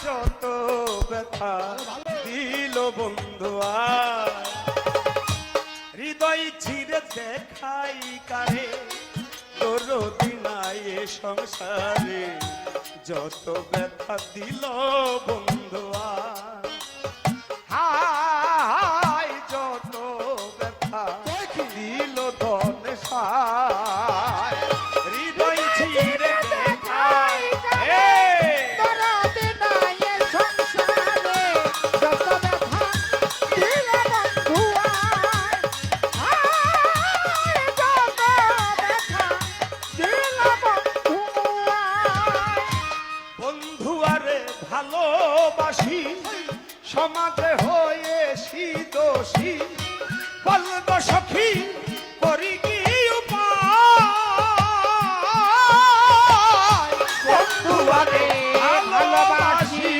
যত ব্যথা দিল বন্ধু হৃদয় ছিঁড়ে দেখাই কারে দরদি নাই এ সংসারে যত ব্যথা দিল বন্ধু হায় যত ব্যথা দিল ধন সায় হৃদয় ছিঁড়ে দেখাই ভালোবাসি সমাজে হয়েছি দোষী বলব সখী করি কি উপায় বন্ধুয়ারে ভালোবাসি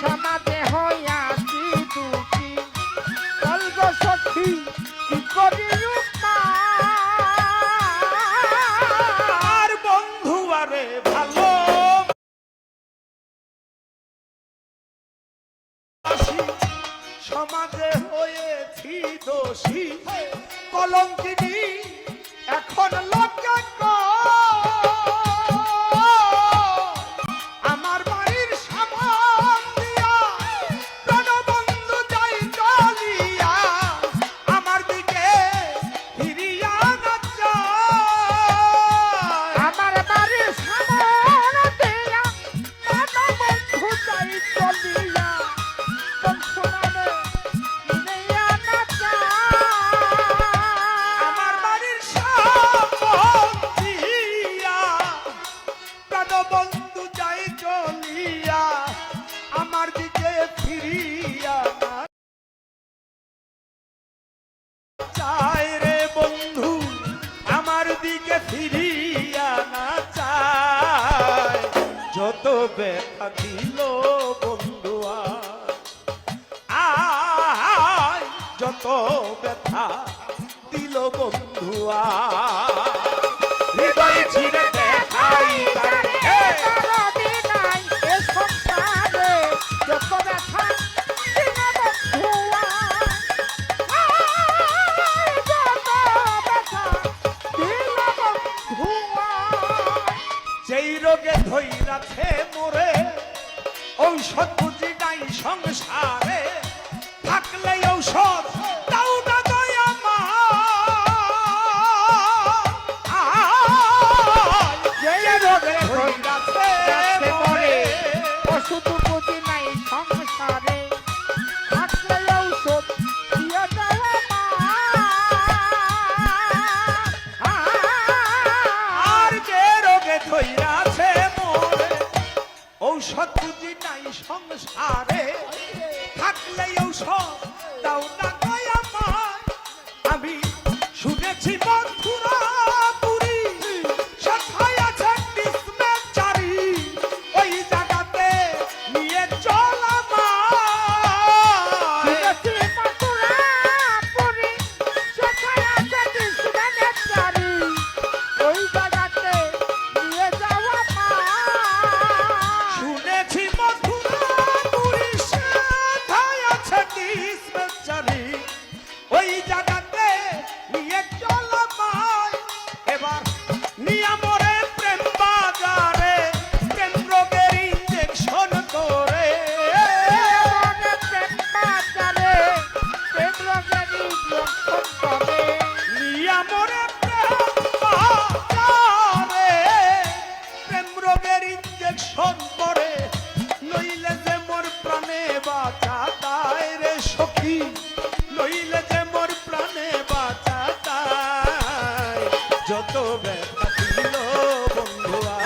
সমাজে হইয়াছি দুঃখী বলব সখী কি করি আর বন্ধুয়ারে ভালো সমাজে হয়েছি দোষী কলঙ্কিনী এখন লজ্জা আমার বাড়ির সামান দিয়া প্রাণবন্ধু যাই চলিয়া আমার দিকে ফিরিয়া না যায় আমার বাড়ির সামান দিয়া প্রাণবন্ধু যাই চলিয়া আমার বাড়ির সামন্তিয়া প্রাণবন্ধু যাই চলিয়া আমার দিকে ফিরিয়া না চায় রে বন্ধু আমার দিকে ফিরিয়া না চায় যত ব্যথা দিল বন্ধু যত ব্যথা দিল বন্ধুয়া হৃদয় ছিঁড়ে দেখাই যেই রোগে ধইরাছে মোরে ঔষধ বুঝি নাই সংসারে থাকলে ঔষধ দাও না দয়া মা যেই রোগে হইরাছে মোরে ওষুধ বুঝি নাই সংসারে থাকলে ঔষধ দিয়ে দাও মা আর যে রোগে ধইরাছে মোরে ঔষধ বুঝি নাই সংসারে থাকলে ঔষধ দাও না দয়া মা আমি শুনেছি বন্ধুরা পুরী সথায় আছে ডিসপেন্সারি ওই জায়গাতে নিয়ে চল শুনেছি মথুরা পুরী সথায় আছে ডিসপেন্সারি ওই জায়গাতে নিয়ে চল এবার নিয়ে মরে প্রেম বাজারে প্রেম রোগের ইঞ্জেকশন করে নিয়ে মরে প্রেম বাজারে প্রেম রোগের ইঞ্জেকশন করে নইলে যে মোর প্রাণে বাঁচা তাই রে সখী নইলে যে মোর প্রাণে বাঁচা তাই যত ব্যথা দিল বন্ধুয়া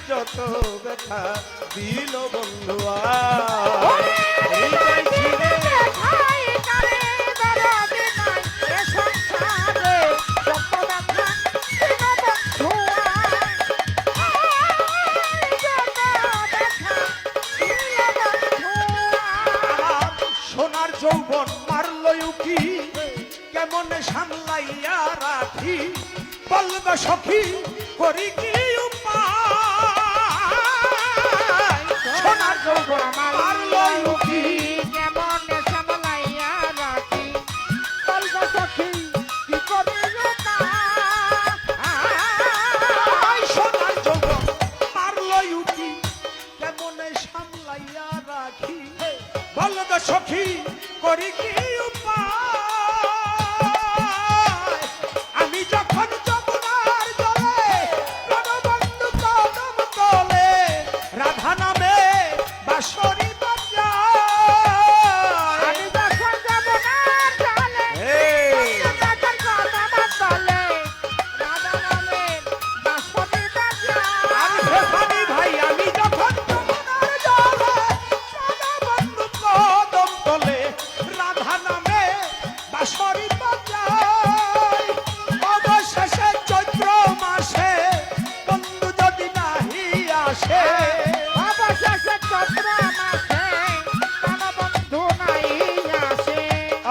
যত ব্যথা দিল বন্ধুয়া হৃদয় ছিঁড়ে সোনার যৌবন মারল উকি কেমন সামলাইয়া রাখি বলবে সখী করি কি উপায় গোড়া মারলো উকি কেমন সামলাইয়া রাখি বলব সখী কি করি সোনার যৌবন মারলো উকি কেমনে সামলাইয়া রাখি বল তো সখী করি কি উপায় আমি যখন যমুনার জলে প্রাণবন্ধু কদম তলে রাধা নামে বাঁশরি বাজায় আমি যখন যাব না চলে এই রাধার কথা তলে রাধা নামের বাঁশরি আমি ভেফানি ভাই আমি যখন যমুনার জলে প্রাণবন্ধু কদম তলে রাধা নামে বাঁশরি বাজায় অবশেষে চৈত্র মাসে বন্ধু যদি নাহি আসে অবশেষে চন্দ্র মাসে প্রাণবন্ধু নাই আসে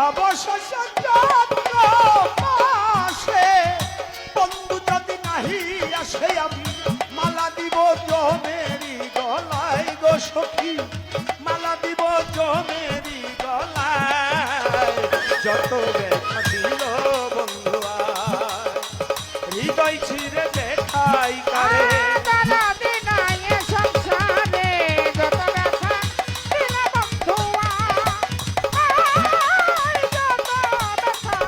অবশেষে চৈত্র মাসে বন্ধু যদি নাহি আসে আমি মালা দিব জমেরি গলায় গো সখী মালা দিব জমেরি গলায় যত ব্যথা দিল বন্ধু আয় হৃদয় ছিঁড়ে দেখাই কারে দাদা বিনায় সংসারে যত ব্যথা দিল বন্ধুয়া যত ব্যথা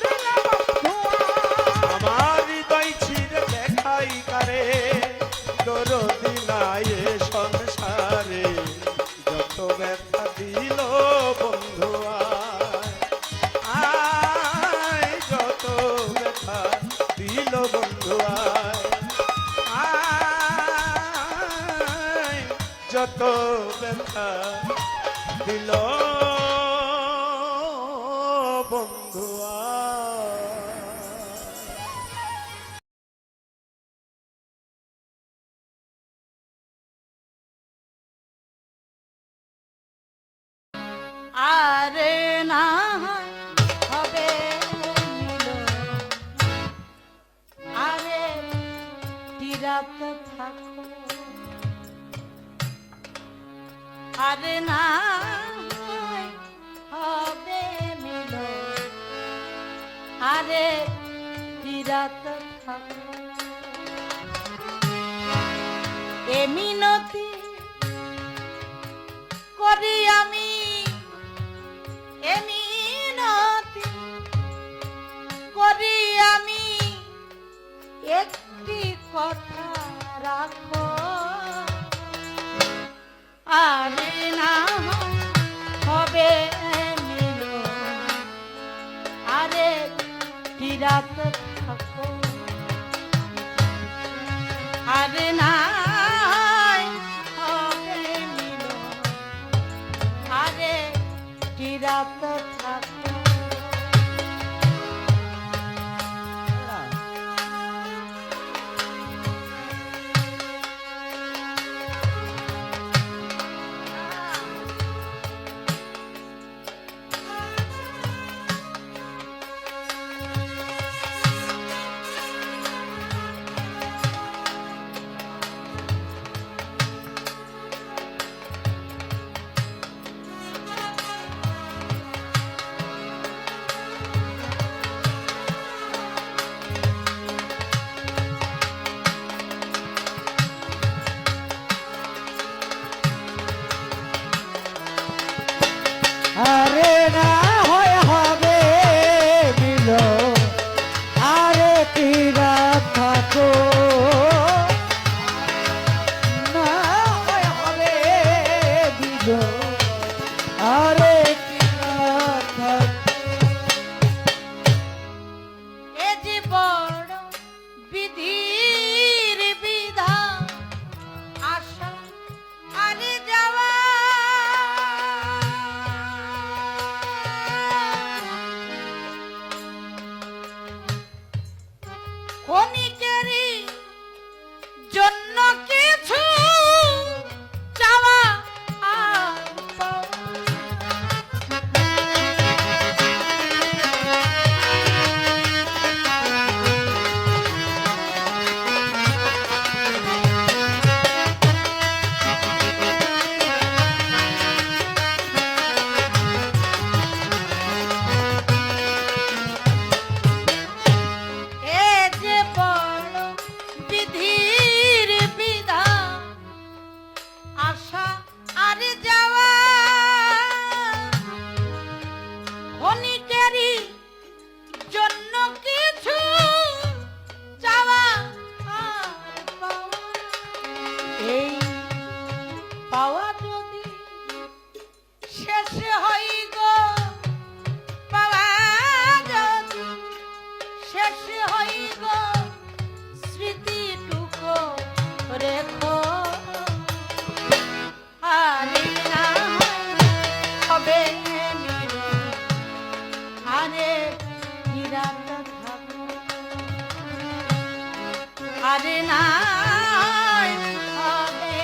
দিল বন্ধুয়া আমার হৃদয় ছিঁড়ে দেখাই কারে দরদি নাই এ সংসারে যত ব্যথা দিল বন্ধু আয় যত ব্যথা দিল বন্ধু আয় যত ব্যথা দিল বন্ধু আরে না হবে মিলন, আরে তিরাত থাকো, আরে না হবে মিলন, আরে তিরাত থাকো, এ মিনতি করি আমি, এ মিনতি করি আমি, একটি কথা রাখো, আরে না হবে মিলন, আরে তিরাত থাকো, আরে না হবে মিলন, আরে তিরাত থাকো। এই পাওয়া যদি শেষ হই গো, পাওয়া যদি শেষ হই গো, স্মৃতিটুকু রেখো, আরে না হবে মিলন, আরে নিরাত থাকো, আরে না হবে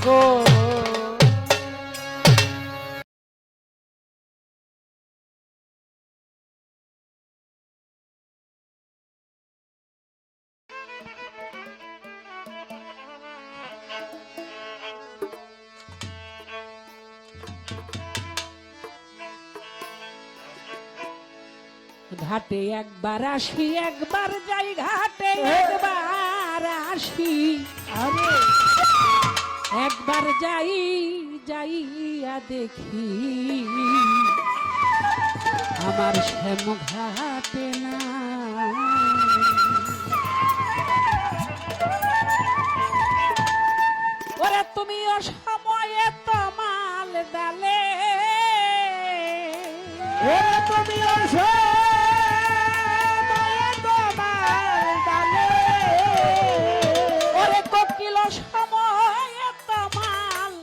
গো। ঘাটে একবার আসি একবার যাই, ঘাটে একবার আসি, আরে একবার যাই যাইয়া দেখি আমার শ্যাম ঘাটে না। ওরে তুমি অসময়ে তমাল ডালে, ওরে তুমি অসময়ে তমাল ডালে, ওরে কোকিল সময়ে তমাল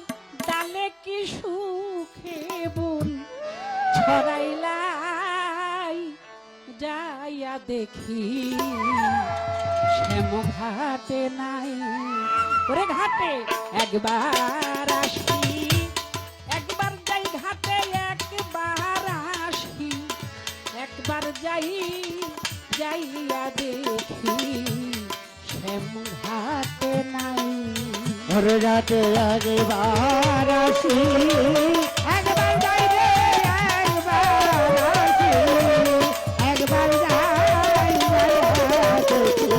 ডালে কি সুখে বুল ছড়াইলাই যাইয়া দেখি শ্যাম ঘাটে নাই। ওরে ঘাটে একবার আসি একবার যাই, ঘাটে একবার আসি একবার যাই যাইয়া দেখি শ্যাম ঘাটে নাই। ওরে ঘাটে একবার আসি একবার যাই রে একবার আসি একবার যাই যাইয়া দেখি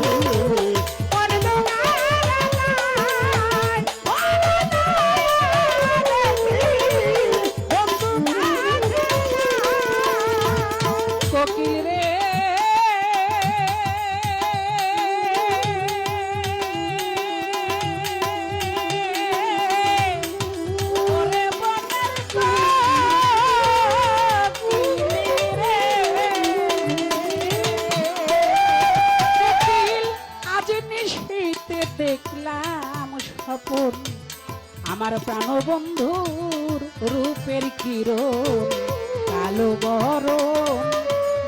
দেখলাম স্বপন আমার প্রাণবন্ধুর রূপের কিরণ, কালো বরণ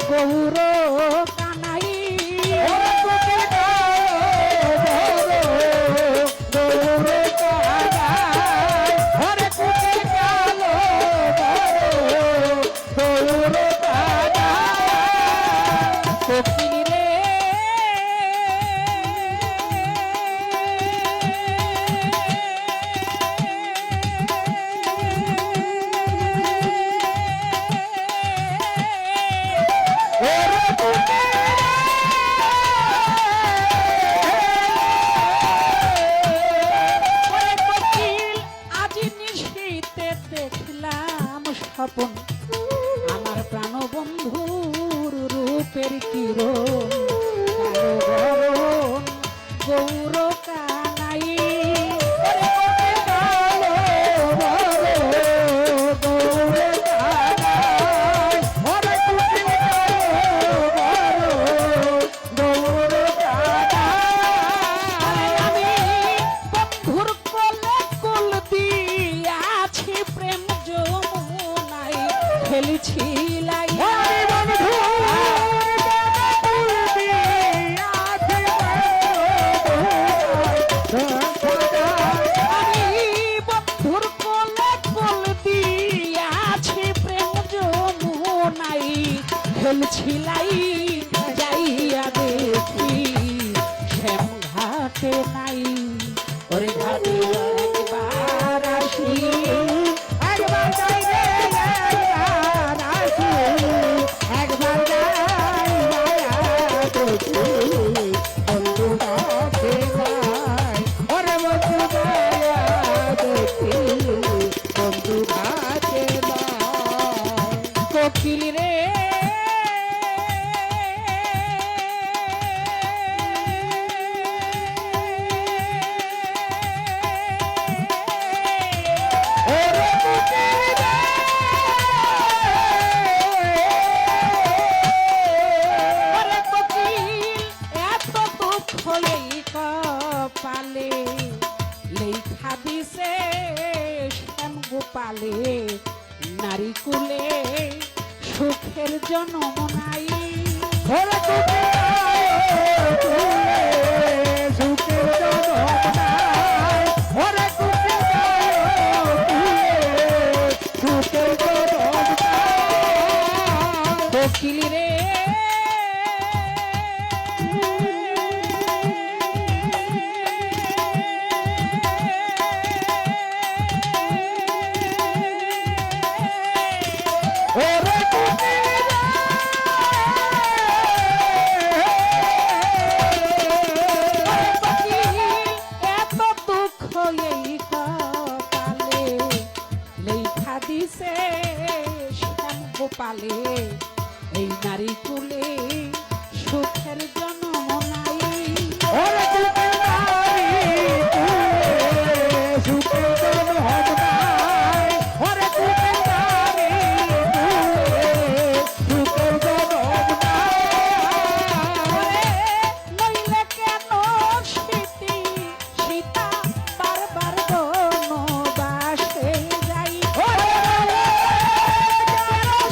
গৌর কানাই স্বপন আমার প্রাণবন্ধুর রূপের কিরণ, কালো বরণ গৌর কানাই বন্ধুর কোলে কোল দিয়াছি প্রেম যমুনাই খেলছিলাই বন্ধুর কোলে কোল দিয়াছি প্রেম যমুনাই খেলছিলাই যাইয়া দেখি শ্যাম ঘাটে নাই। ওরে ঘাটে একবার আসি একবার যাই রে একবার আসি একবার যাই যাইয়া দেখি বন্ধু ঘাটে নাই। ওরে বন্ধু যাইয়া দেখি বন্ধু ঘাটে নাই। কোকিল রে কপালে লেখা দিছে শ্যাম গোপালে, নারী কুলে সুখের জন্ম নাই। সুখের জন্ম নাই। কোকিল রে ওরে কোকিল এত দুঃখ এই কপালে লেখা দিছে শ্যাম গোপালে এই নারী কুলে সুখের জন্ম নাই ওরে কোকিল নারী তুলে সুখের জন্ম নাই ওরে কোকিল নারী তুলে সুখের জন্ম নাই নইলে কেন স্মৃতি সীতা বারবার বনবাসে যাই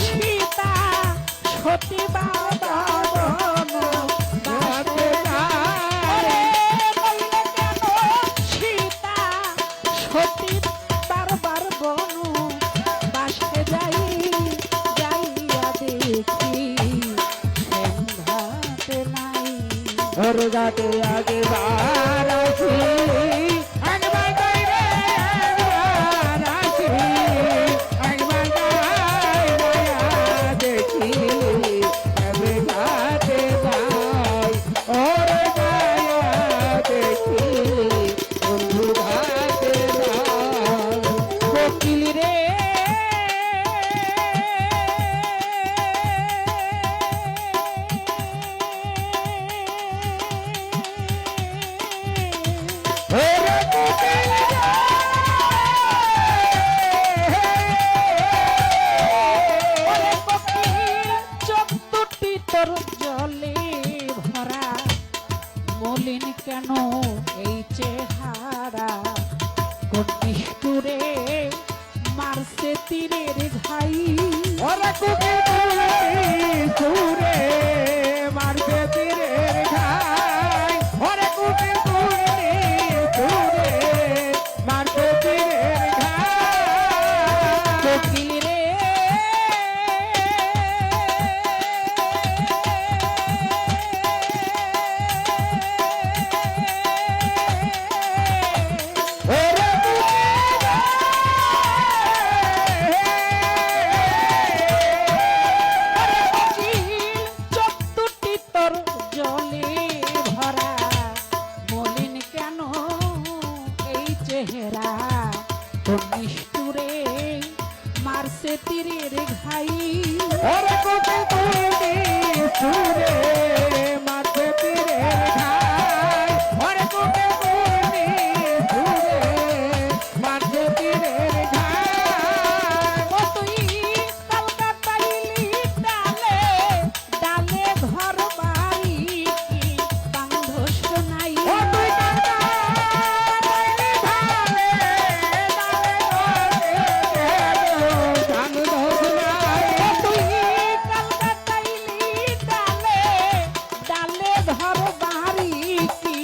সীতা সতী বারবার বনবাসে যাই নইলে কেন সীতা সতী বারবার বনবাসে যাই যাইয়া দেখি ঘাটে নাই ওর গাতে আগে বার আসি একবার গাই রে একবার আসি একবার গাই গায়া দেখি তবে গাতে যাই ওর গায়া দেখি বন্ধু গাতে যাই কোকিল রে ওরে কোকিল ওরে কোকিল চোখ দুটি তোর জলে ভরা মলিন কেন এই চেহারা কোন নিষ্ঠুরে মারছে তীরের ঘাই ওরে কোকিল তুলে মারবে তীরের ঘাই ওরে কোকিল তুলে মারবে তীরের ঘাই কোকিল রে ওরে চোখ দুটি তোর জলে ভরা মলিন কেন এই চেহারা তোর নিষ্ঠুরে মারছে তীরের ঘাই ওরে কোকিল তুলে মারবে তীরের ঘাই ওরে কোকিল তুলে মারবে তীরের ঘাই ও তুই কলকাতাইলি ডালে ডালে ঘর বাড়ি কি বান্ধস নাই ও তুই কাঁদা ডালে ঢালে গান ধোলাই ও তুই কলকাতাইলি ডালে ডালে ঘর বাড়ি কি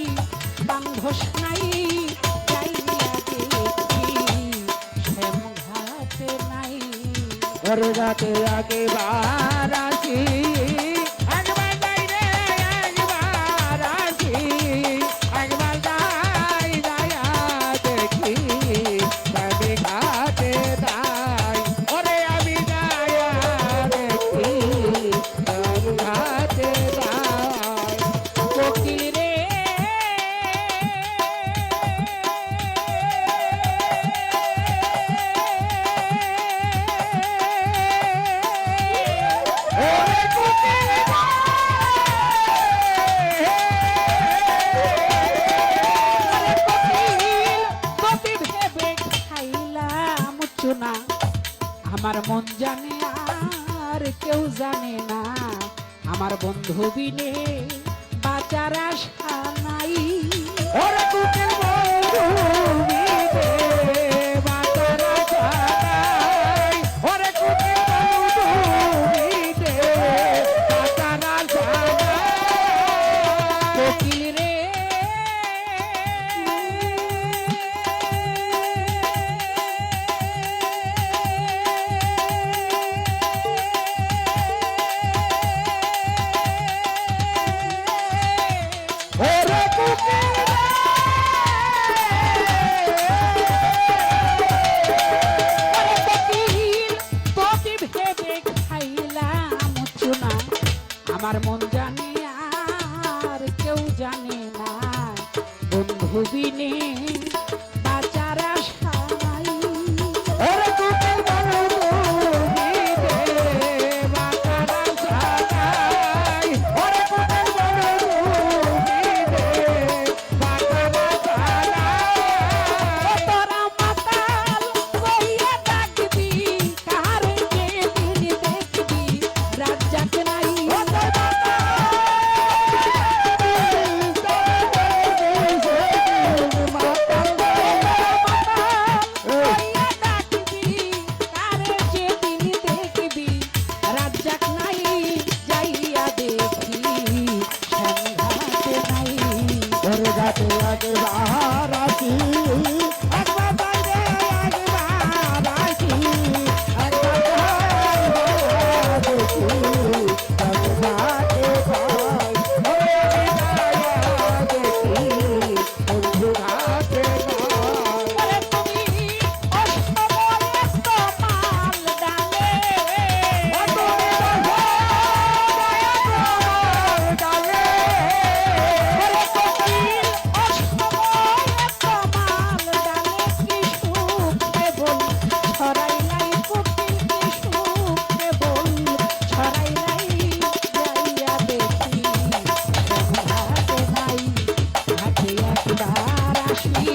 বান্ধস নাই যাইয়া দেখি শ্যাম ঘাটে নাই ওর রাতে আগে বার আসি একবার যাই রে একবার আসি একবার যাই যাইয়া দেখি তবে ঘাটে যাই ওরে আমি যাইয়া দেখি তবে ঘাটে যাই কোকিল রে ওরে কোকিল কবি ভেবে খাইলাম চুনা আমার মন জানে আর কেউ জানে না আমার বন্ধু বিনে বাঁচার আশা নাই ওরে কোকিল বন্ধু মিলে বাতারা জানাই ওরে কোকিল বন্ধু মিলে বাতারা জানাই কোকিল রে আমার মন জানে আর কেউ জানে না বন্ধু বিনে বাঁচার আশা নাই ওরে কুকিল বন্ধু বিনে বাঁচার আশা নাই ওরে কুকিল বন্ধু বিনে বাঁচার আশা নাই তোরা মাতাল কইয়া ডাকবি কার যে দিন দেখবি রাজ্জাক নাই কইয়া ডাকবি কার যে দিন দেখবি রাজ্জাক নাই যাইয়া দেখি সংঘাতে নাই ওরে গাতে আগে বাহারাছি একবার বাইরে একবার আছি একবার দেখি সংঘাতে ভাই ওরে দেখি বন্ধু ঘাটে ভাই ওরে তুমি অষ্টময়ে তোমাল ডালে ওরে কোকিল অষ্টময়ে তোমাল ডালে কি সুখে বল ছড়াইলাই কোকিল কি সুখে বল ছড়াইলাই যাইয়া দেখি ঘাটে নাই ঘাটে একবার আসি